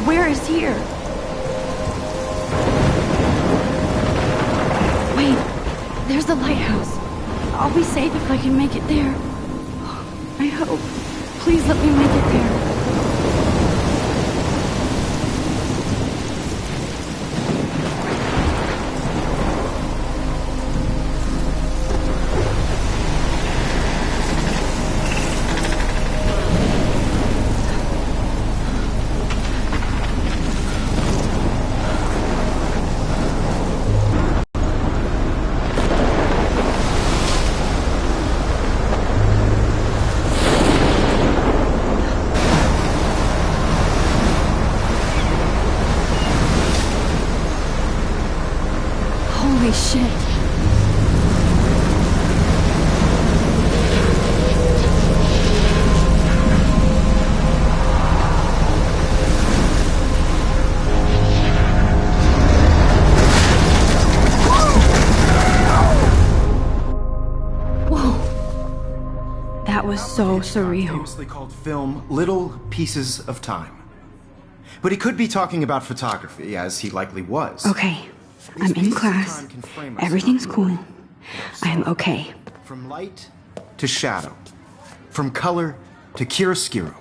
Where is here? Wait, there's the lighthouse. I'll be safe if I can make it there. I hope. Please let me make it there. Holy shit. Whoa. That was so surreal. Famously called film Little Pieces of Time. But he could be talking about photography, as he likely was. Okay. I'm in class. Everything's cool. I'm okay. From light to shadow. From color to chiaroscuro.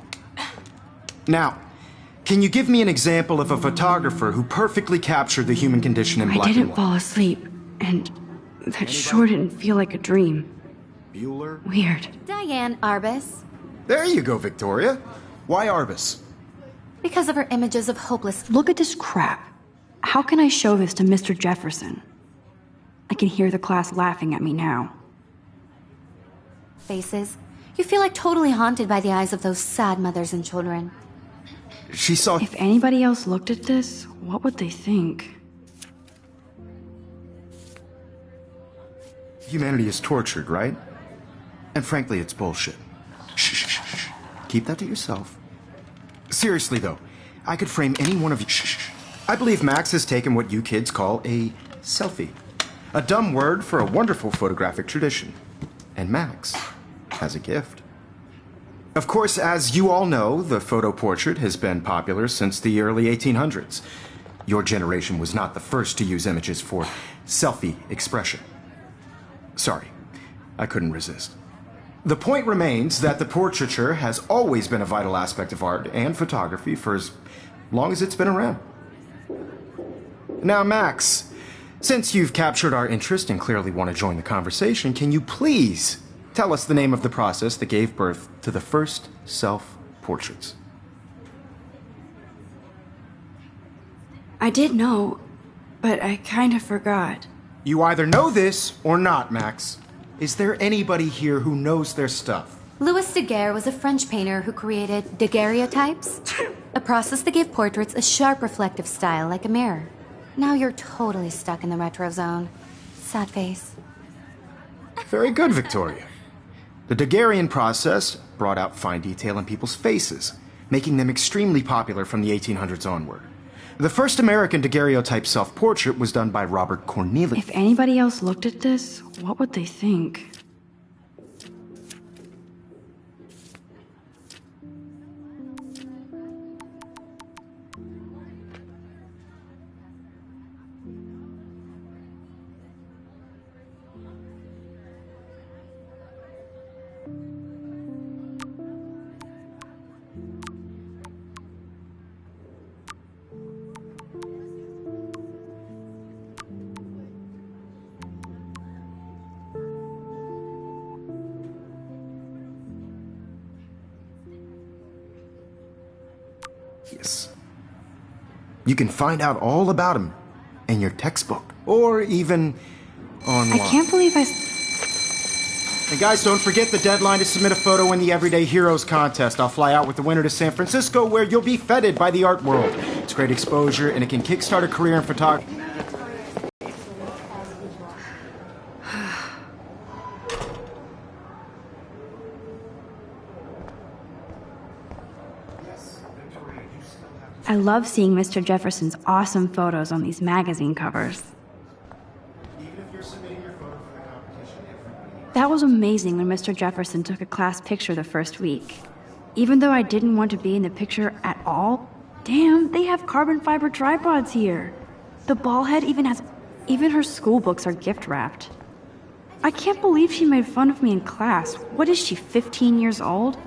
Now, can you give me an example of a photographer who perfectly captured the human condition in black and white? I didn't fall asleep, and that sure didn't feel like a dream. Bueller? Weird. Diane Arbus. There you go, Victoria. Why Arbus? Because of her images of hopeless... Look at this crap. How can I show this to Mr. Jefferson? I can hear the class laughing at me now. faces. You feel like totally haunted by the eyes of those sad mothers and children. She saw... If anybody else looked at this, what would they think? Humanity is tortured, right? And frankly, it's bullshit. Shh, shh, shh, shh. Keep that to yourself. Seriously, though, I could frame any one of you... Shh, shh. I believe Max has taken what you kids call a selfie. A dumb word for a wonderful photographic tradition. And Max has a gift. Of course, as you all know, the photo portrait has been popular since the early 1800s. Your generation was not the first to use images for selfie expression. Sorry, I couldn't resist. The point remains that the portraiture has always been a vital aspect of art and photography for as long as it's been around. Now, Max, since you've captured our interest and clearly want to join the conversation, can you please tell us the name of the process that gave birth to the first self-portraits? I did know, but I kind of forgot. You either know this or not, Max. Is there anybody here who knows their stuff? Louis Daguerre was a French painter who created daguerreotypes, a process that gave portraits a sharp reflective style like a mirror. Now you're totally stuck in the retro zone. Sad face. Very good, Victoria. The Daguerrean process brought out fine detail in people's faces, making them extremely popular from the 1800s onward. The first American daguerreotype self-portrait was done by Robert Cornelius. If anybody else looked at this, what would they think? Yes. You can find out all about him in your textbook, or even online. I can't believe And guys, don't forget the deadline to submit a photo in the Everyday Heroes contest. I'll fly out with the winner to San Francisco, where you'll be feted by the art world. It's great exposure, and it can kickstart a career in photography. I love seeing Mr. Jefferson's awesome photos on these magazine covers. That was amazing when Mr. Jefferson took a class picture the first week. Even though I didn't want to be in the picture at all, Damn, they have carbon fiber tripods here. The ball head even her school books are gift wrapped. I can't believe she made fun of me in class. What is she, 15 years old?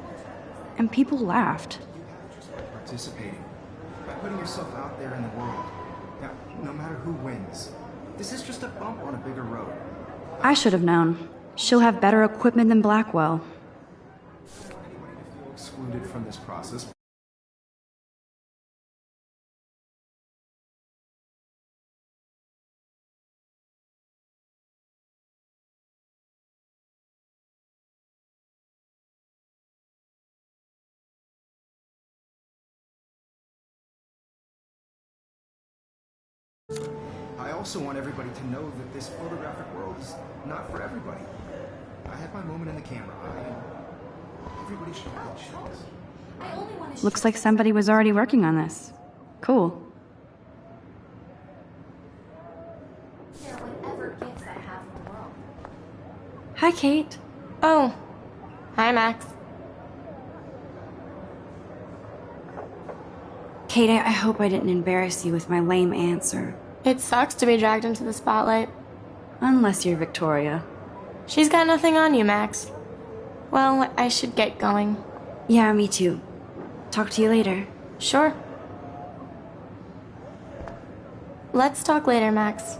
And people laughed. Participating by putting yourself out there in the world. Now, no matter who wins, this is just a bump on a bigger road. I should have known. She'll have better equipment than Blackwell. Anybody to feel excluded from this process. I also want everybody to know that this photographic world is not for everybody. I had my moment in the camera eye. Everybody should have that chance. Looks like somebody was already working on this. Cool. Hi, Kate. Oh. Hi, Max. Kate, I hope I didn't embarrass you with my lame answer. It sucks to be dragged into the spotlight. Unless you're Victoria. She's got nothing on you, Max. Well, I should get going. Yeah, me too. Talk to you later. Sure. Let's talk later, Max.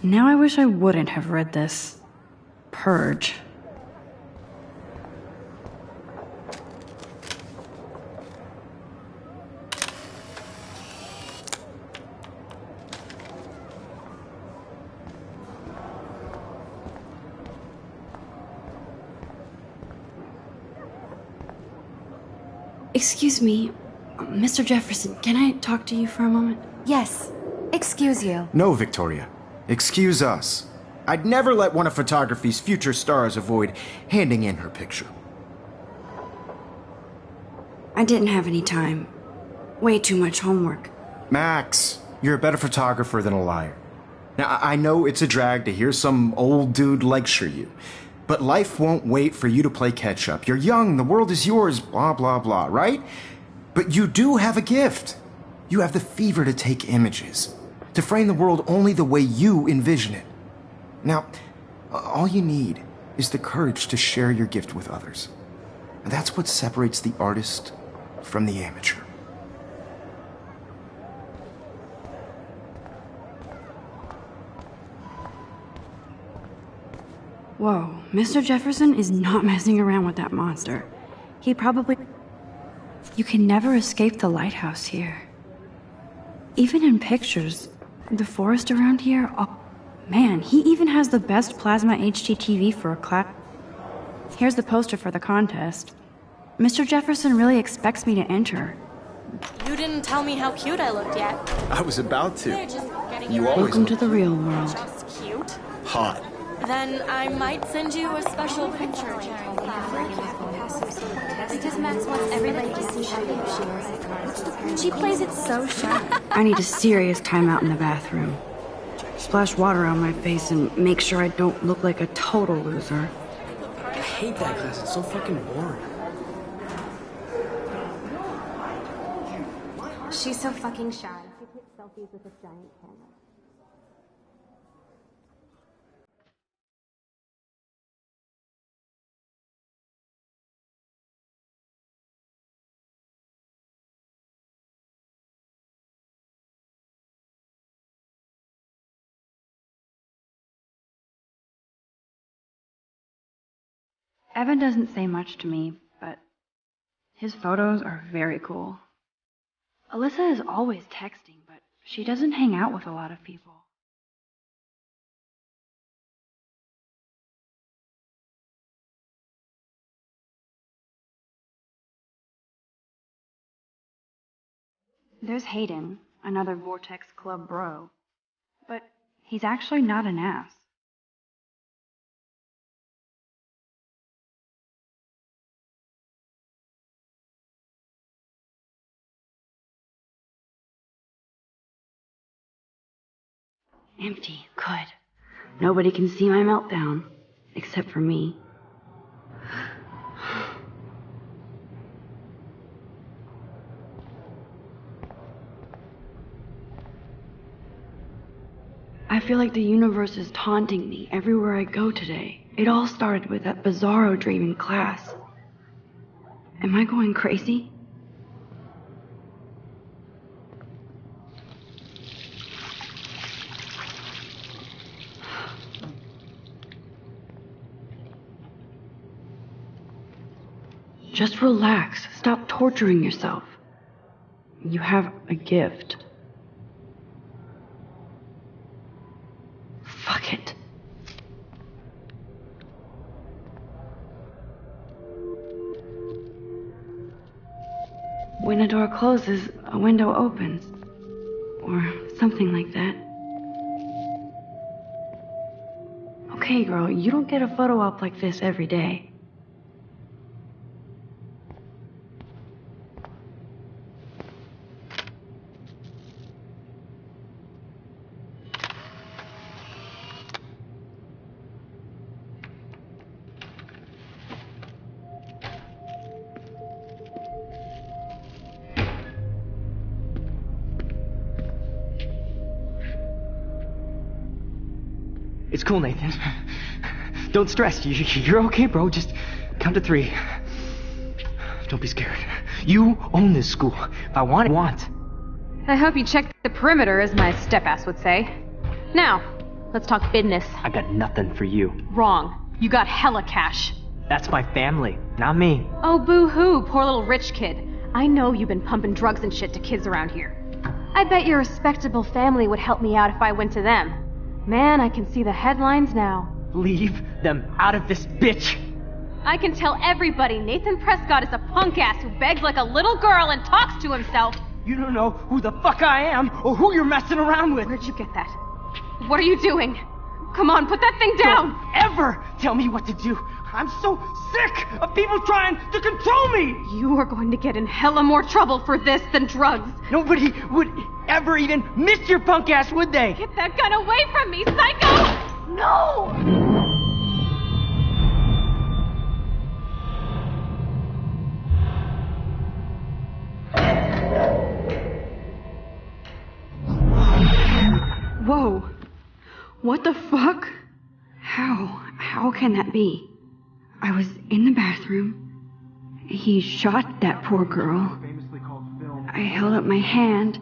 Now I wish I wouldn't have read this. Purge. Excuse me, Mr. Jefferson, can I talk to you for a moment? Yes. Excuse you. No, Victoria. Excuse us. I'd never let one of photography's future stars avoid handing in her picture. I didn't have any time. Way too much homework. Max, you're a better photographer than a liar. Now, I know it's a drag to hear some old dude lecture you, but life won't wait for you to play catch-up. You're young, the world is yours, blah, blah, blah, right? But you do have a gift. You have the fever to take images, to frame the world only the way you envision it. Now, all you need is the courage to share your gift with others. And that's what separates the artist from the amateur. Whoa, Mr. Jefferson is not messing around with that monster. He probably... You can never escape the lighthouse here. Even in pictures, the forest around here, oh man, he even has the best plasma HDTV for a class. Here's the poster for the contest. Mr. Jefferson really expects me to enter. You didn't tell me how cute I looked yet. I was about to. They're just getting You you always Welcome to the real world. just cute. hot. Then I might send you a special picture. Because Max wants everybody to see how good she is. She plays it so shy. I need a serious timeout in the bathroom. Splash water on my face and make sure I don't look like a total loser. I hate that class. It's so fucking boring. She's so fucking shy. She takes selfies with a giant camera. Evan doesn't say much to me, but his photos are very cool. Alyssa is always texting, but she doesn't hang out with a lot of people. There's Hayden, another Vortex Club bro, but he's actually not an ass. Empty. Good. Nobody can see my meltdown. Except for me. feel like the universe is taunting me everywhere I go today. It all started with that bizarro dream in class. Am I going crazy? Just relax. Stop torturing yourself. You have a gift. Fuck it. When a door closes, a window opens. Or something like that. Okay, girl, you don't get a photo op like this every day. It's cool, Nathan. Don't stress. You're okay, bro. Just count to 3. Don't be scared. You own this school. If I want, I want. I hope you checked the perimeter, as my step-ass would say. Now, let's talk business. I got nothing for you. Wrong. You got hella cash. That's my family, not me. Oh, boo-hoo, poor little rich kid. I know you've been pumping drugs and shit to kids around here. I bet your respectable family would help me out if I went to them. Man, I can see the headlines now. Leave them out of this bitch! I can tell everybody Nathan Prescott is a punk ass who begs like a little girl and talks to himself. You don't know who the fuck I am or who you're messing around with. Where'd you get that? What are you doing? Come on, put that thing down! Don't ever tell me what to do. I'm so sick of people trying to control me! You are going to get in hella more trouble for this than drugs. Nobody would ever even miss your punk ass, would they? Get that gun away from me, psycho! No! Whoa. What the fuck? How can that be? I was in the bathroom. He shot that poor girl. I held up my hand.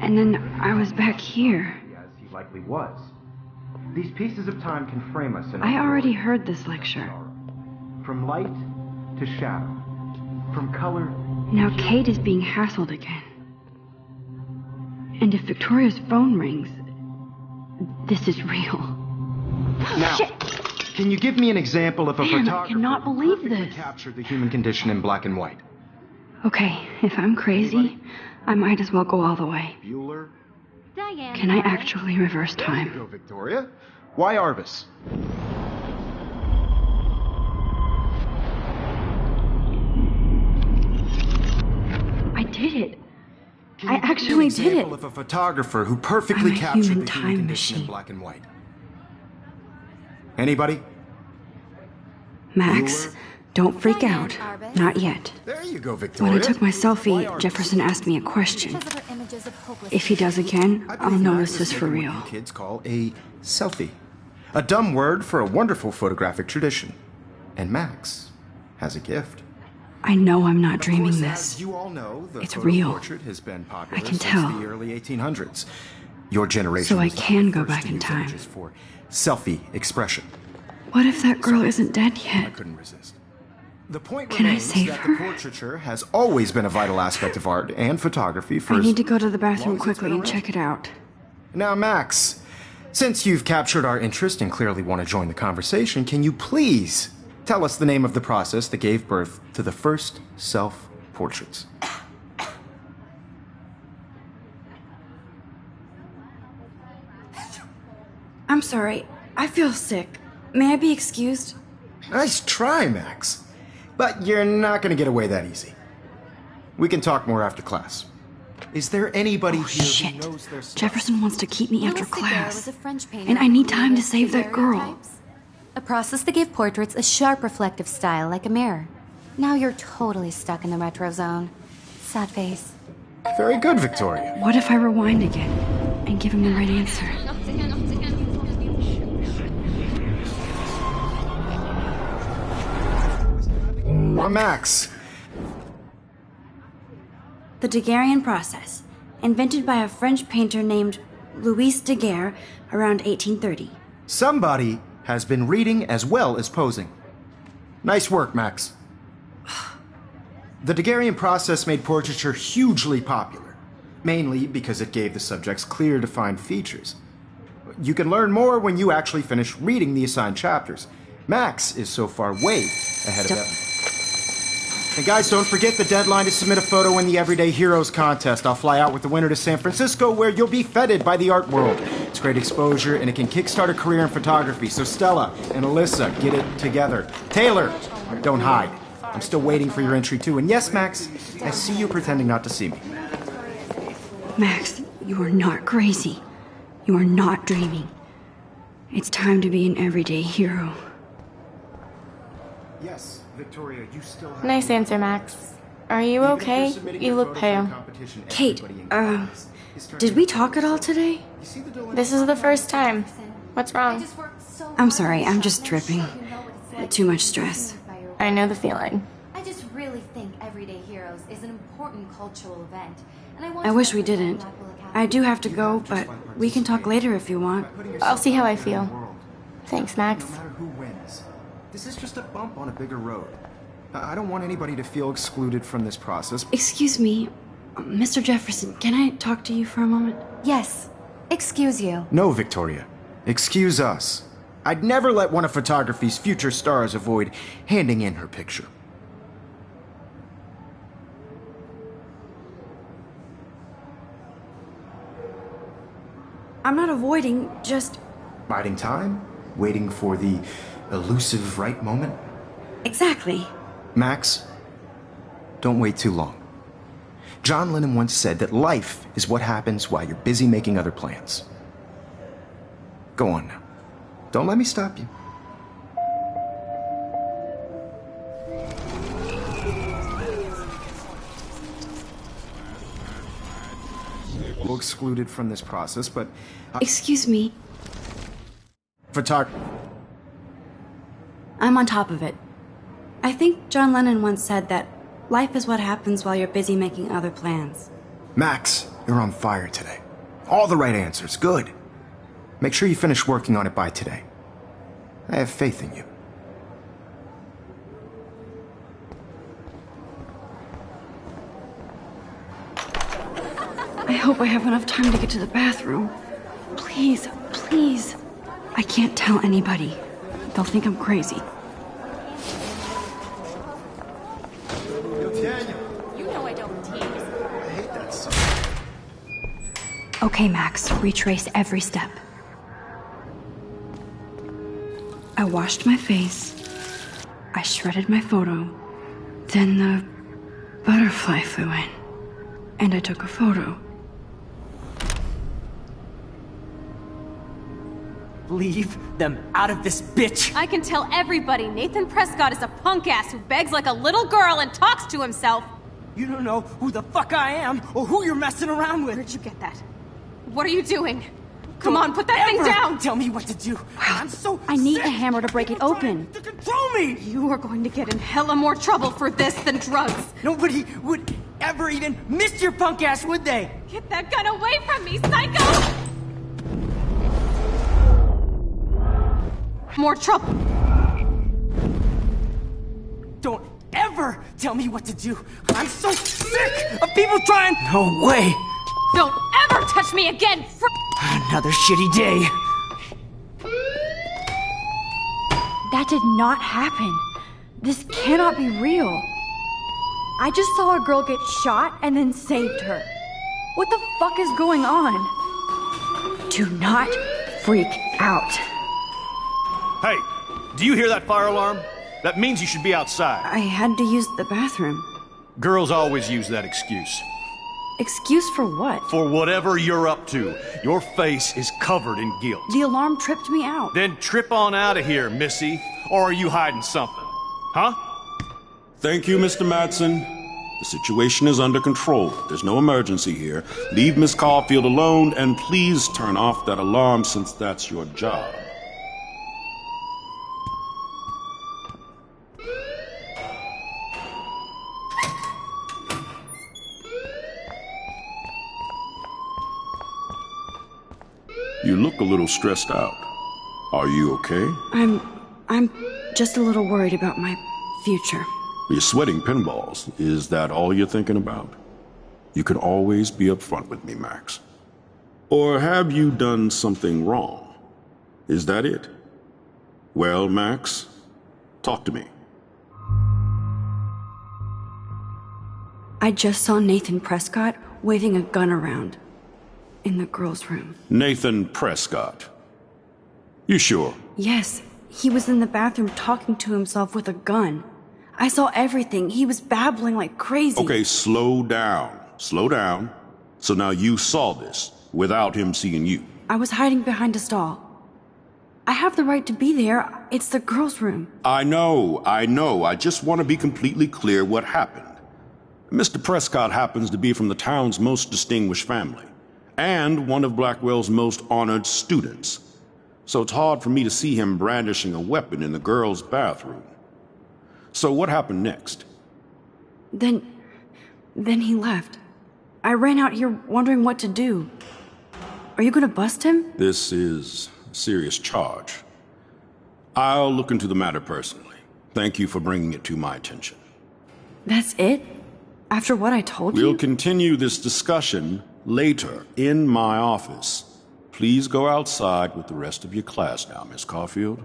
And then I was back here. As he likely was. These pieces of time can frame us in I already heard this lecture. From light to shadow. From color. Now Kate is being hassled again. And if Victoria's phone rings, this is real. Now, Shit. Can you give me an example of a Man, I photographer cannot who believe perfectly this. captured the human condition in black and white? Okay, if I'm crazy, I might as well go all the way. Bueller? Diane. Can I actually reverse There you time? go, Victoria. Why Arvis? I did it. Can I you give me actually an did example it. of a photographer who perfectly I'm a captured human the time human condition in machine. black and white? Anybody? Max, Bueller? don't freak Diane out. Arbus. Not yet. There you go, Victoria. When I took my Why selfie, Arvis? Jefferson asked me a question. Because of her images of hopeless If he does again, I I'll believe know Max this is for making real. what you kids call a selfie. A dumb word for a wonderful photographic tradition. And Max has a gift. I know I'm not Of dreaming course, this. As you all know, the It's photo real. portrait has been popular I can since tell. the early 1800s. Your generation So I was the can go first back to in use time. images for selfie expression. What if that girl isn't dead I yet? couldn't resist. The point Can I remains save that her? the portraiture has always been a vital aspect of art and photography for I as need to go to the long bathroom as it's quickly been and around. check it out. Now, Max, since you've captured our interest and clearly want to join the conversation, can you please tell us the name of the process that gave birth to the first self-portraits? I'm sorry. I feel sick. May I be excused? Nice try, Max. But you're not going to get away that easy. We can talk more after class. Is there anybody Oh, here shit. who knows their stuff? Jefferson wants to keep me after Louis Daguerre class. was a French painter And I who need time to created save that girl. daguerreotypes, a process that gave portraits a sharp reflective style like a mirror. Now you're totally stuck in the retro zone. Sad face. Very good, Victoria. What if I rewind again and give him the right answer? Max. The Daguerrean process, invented by a French painter named Louis Daguerre around 1830. Somebody has been reading as well as posing. Nice work, Max. The Daguerrean process made portraiture hugely popular, mainly because it gave the subjects clear, defined features. You can learn more when you actually finish reading the assigned chapters. Max is so far way ahead of Evan. And guys, don't forget the deadline to submit a photo in the Everyday Heroes contest. I'll fly out with the winner to San Francisco, where you'll be feted by the art world. It's great exposure, and it can kickstart a career in photography. So Stella and Alyssa, get it together. Taylor, don't hide. I'm still waiting for your entry too. And yes, Max, I see you pretending not to see me. Max, you are not crazy. You are not dreaming. It's time to be an everyday hero. Yes, Victoria, you still have... Nice answer, Max. Are you okay? You look pale. Kate, did we talk at all today? This is the first time. What's wrong? I'm sorry, I'm just dripping. Too much stress. I know the feeling. I just really think Everyday Heroes is an important cultural event. And I wish we didn't. I do have to go, but we can talk later if you want. I'll see how I feel. Thanks, Max. No matter who wins, this is just a bump on a bigger road. I don't want anybody to feel excluded from this process. Excuse me, Mr. Jefferson, can I talk to you for a moment? Yes. Excuse you. No, Victoria. Excuse us. I'd never let one of photography's future stars avoid handing in her picture. I'm not avoiding, just... Biding time? Waiting for the elusive right moment? Exactly. Max, don't wait too long. John Lennon once said that life is what happens while you're busy making other plans. Go on now. Don't let me stop you. We're excluded from this process, but... Excuse me. Photography. I'm on top of it. I think John Lennon once said that life is what happens while you're busy making other plans. Max, you're on fire today. All the right answers. Good. Make sure you finish working on it by today. I have faith in you. I hope I have enough time to get to the bathroom. Please, please. I can't tell anybody. They'll think I'm crazy. You know I don't tease. I hate that song. Okay, Max, retrace every step. I washed my face. I shredded my photo. Then the butterfly flew in. And I took a photo. Leave them out of this bitch! I can tell everybody Nathan Prescott is a punk ass who begs like a little girl and talks to himself. You don't know who the fuck I am or who you're messing around with. Where'd you get that? What are you doing? Come on, put that thing down! Tell me what to do. I'm so I need sick. a hammer to break it open. To control me! You are going to get in hella more trouble for this than drugs. Nobody would ever even miss your punk ass, would they? Get that gun away from me, psycho! More trouble. Don't ever tell me what to do. I'm so sick of people trying. No way. Don't ever touch me again, Another shitty day. That did not happen. This cannot be real. I just saw a girl get shot and then saved her. What the fuck is going on? Do not freak out. Hey, do you hear that fire alarm? That means you should be outside. I had to use the bathroom. Girls always use that excuse. Excuse for what? For whatever you're up to, your face is covered in guilt. The alarm tripped me out. Then trip on out of here, Missy. Or are you hiding something? Huh? Thank you, Mr. Madsen. The situation is under control. There's no emergency here. Leave Miss Caulfield alone, and please turn off that alarm since that's your job. You look a little stressed out. Are you okay? I'm just a little worried about my future. You're sweating pinballs. Is that all you're thinking about? You can always be upfront with me, Max. Or have you done something wrong? Is that it? Well, Max, talk to me. I just saw Nathan Prescott waving a gun around in the girls' room. Nathan Prescott. You sure? Yes, he was in the bathroom talking to himself with a gun. I saw everything. He was babbling like crazy. Okay, slow down. Slow down. So now you saw this without him seeing you. I was hiding behind a stall. I have the right to be there. It's the girls' room. I know. I just want to be completely clear what happened. Mr. Prescott happens to be from the town's most distinguished family, and one of Blackwell's most honored students. So it's hard for me to see him brandishing a weapon in the girls' bathroom. So what happened next? Then he left. I ran out here wondering what to do. Are you gonna bust him? This is a serious charge. I'll look into the matter personally. Thank you for bringing it to my attention. That's it? After what I told you? We'll continue this discussion later in my office. Please go outside with the rest of your class now, Miss Caulfield.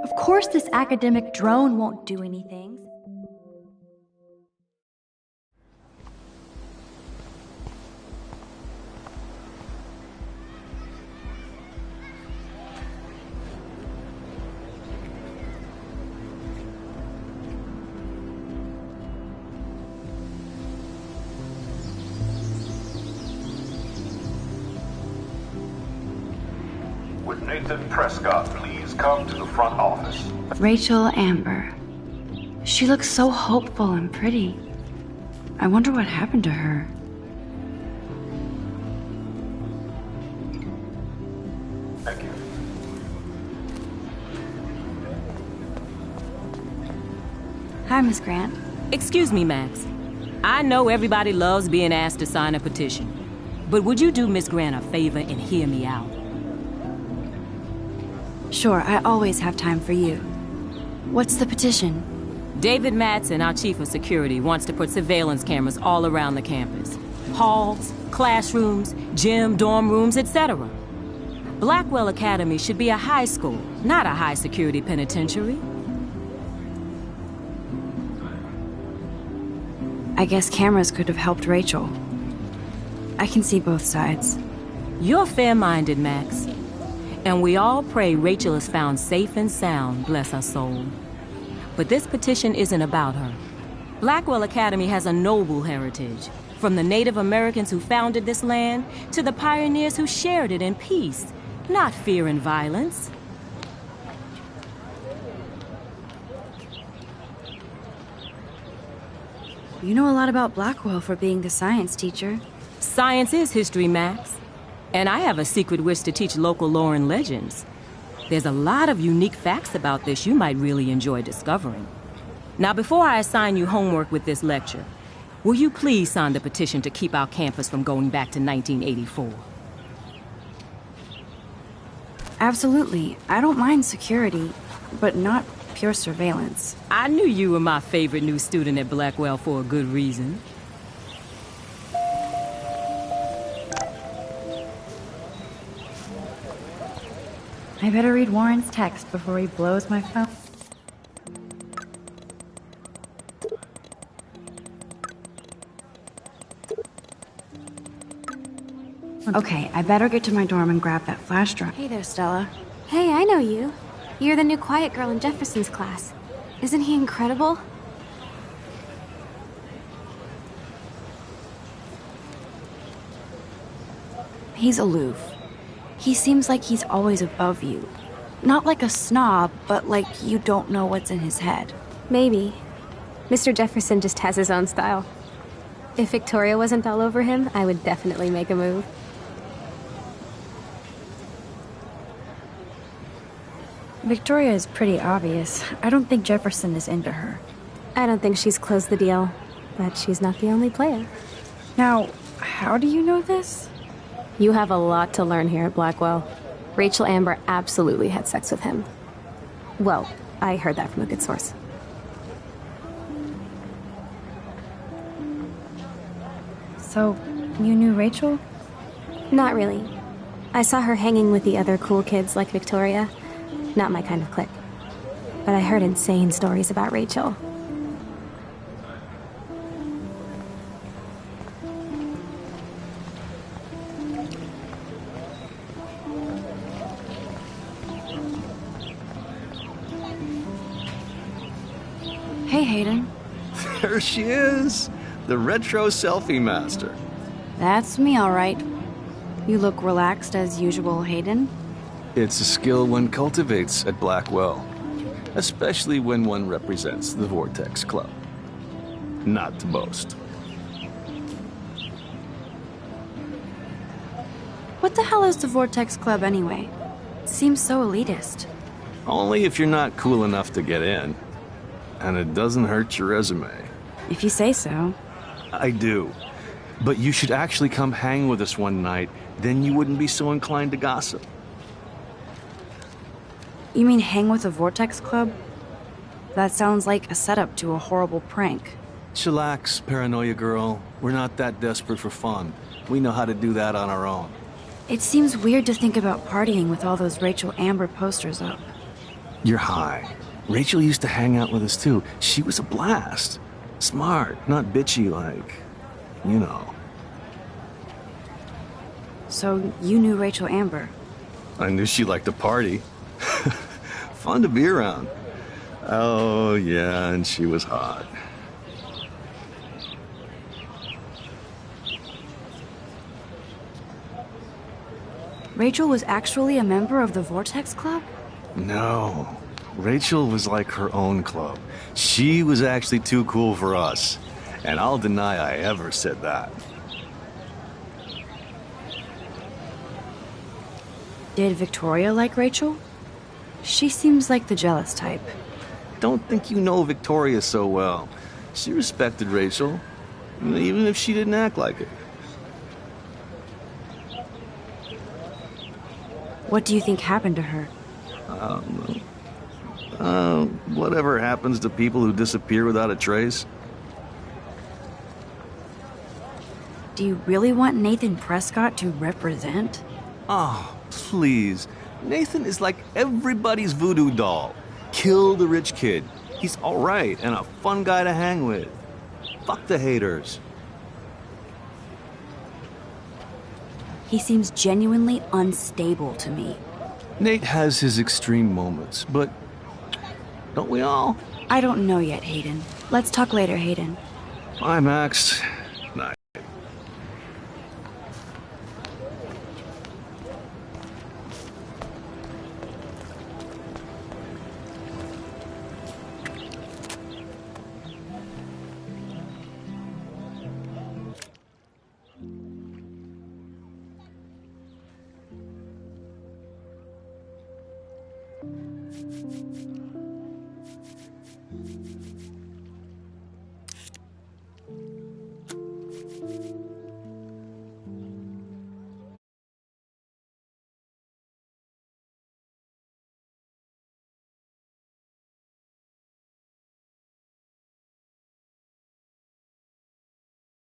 Of course this academic drone won't do anything. Would Nathan Prescott please come to the front office? Rachel Amber. She looks so hopeful and pretty. I wonder what happened to her. Thank you. Hi, Miss Grant. Excuse me, Max. I know everybody loves being asked to sign a petition, but would you do Miss Grant a favor and hear me out? Sure, I always have time for you. What's the petition? David Madsen, our chief of security, wants to put surveillance cameras all around the campus. Halls, classrooms, gym, dorm rooms, etc. Blackwell Academy should be a high school, not a high-security penitentiary. I guess cameras could have helped Rachel. I can see both sides. You're fair-minded, Max. And we all pray Rachel is found safe and sound, bless her soul. But this petition isn't about her. Blackwell Academy has a noble heritage, from the Native Americans who founded this land to the pioneers who shared it in peace, not fear and violence. You know a lot about Blackwell for being the science teacher. Science is history, Max. And I have a secret wish to teach local lore and legends. There's a lot of unique facts about this you might really enjoy discovering. Now, before I assign you homework with this lecture, will you please sign the petition to keep our campus from going back to 1984? Absolutely. I don't mind security, but not pure surveillance. I knew you were my favorite new student at Blackwell for a good reason. I better read Warren's text before he blows my phone. Okay, I better get to my dorm and grab that flash drive. Hey there, Stella. Hey, I know you. You're the new quiet girl in Jefferson's class. Isn't he incredible? He's aloof. He seems like he's always above you. Not like a snob, but like you don't know what's in his head. Maybe. Mr. Jefferson just has his own style. If Victoria wasn't all over him, I would definitely make a move. Victoria is pretty obvious. I don't think Jefferson is into her. I don't think she's closed the deal, but she's not the only player. Now, how do you know this? You have a lot to learn here at Blackwell. Rachel Amber absolutely had sex with him. Well, I heard that from a good source. So, you knew Rachel? Not really. I saw her hanging with the other cool kids like Victoria. Not my kind of clique. But I heard insane stories about Rachel. Hey, Hayden. There she is, the retro selfie master. That's me, all right. You look relaxed as usual, Hayden. It's a skill one cultivates at Blackwell, especially when one represents the Vortex Club. Not to boast. What the hell is the Vortex Club anyway? It seems so elitist. Only if you're not cool enough to get in. And it doesn't hurt your resume. If you say so. I do. But you should actually come hang with us one night, then you wouldn't be so inclined to gossip. You mean hang with the Vortex Club? That sounds like a setup to a horrible prank. Chillax, paranoia girl. We're not that desperate for fun. We know how to do that on our own. It seems weird to think about partying with all those Rachel Amber posters up. You're high. Rachel used to hang out with us too. She was a blast. Smart, not bitchy like, you know. So you knew Rachel Amber? I knew she liked to party. Fun to be around. Oh, yeah, and she was hot. Rachel was actually a member of the Vortex Club? No. Rachel was like her own club. She was actually too cool for us. And I'll deny I ever said that. Did Victoria like Rachel? She seems like the jealous type. Don't think you know Victoria so well. She respected Rachel, even if she didn't act like it. What do you think happened to her? I don't know. Whatever happens to people who disappear without a trace. Do you really want Nathan Prescott to represent? Oh, please. Nathan is like everybody's voodoo doll. Kill the rich kid. He's alright and a fun guy to hang with. Fuck the haters. He seems genuinely unstable to me. Nate has his extreme moments, but don't we all? I don't know yet, Hayden. Let's talk later, Hayden. Bye, Max.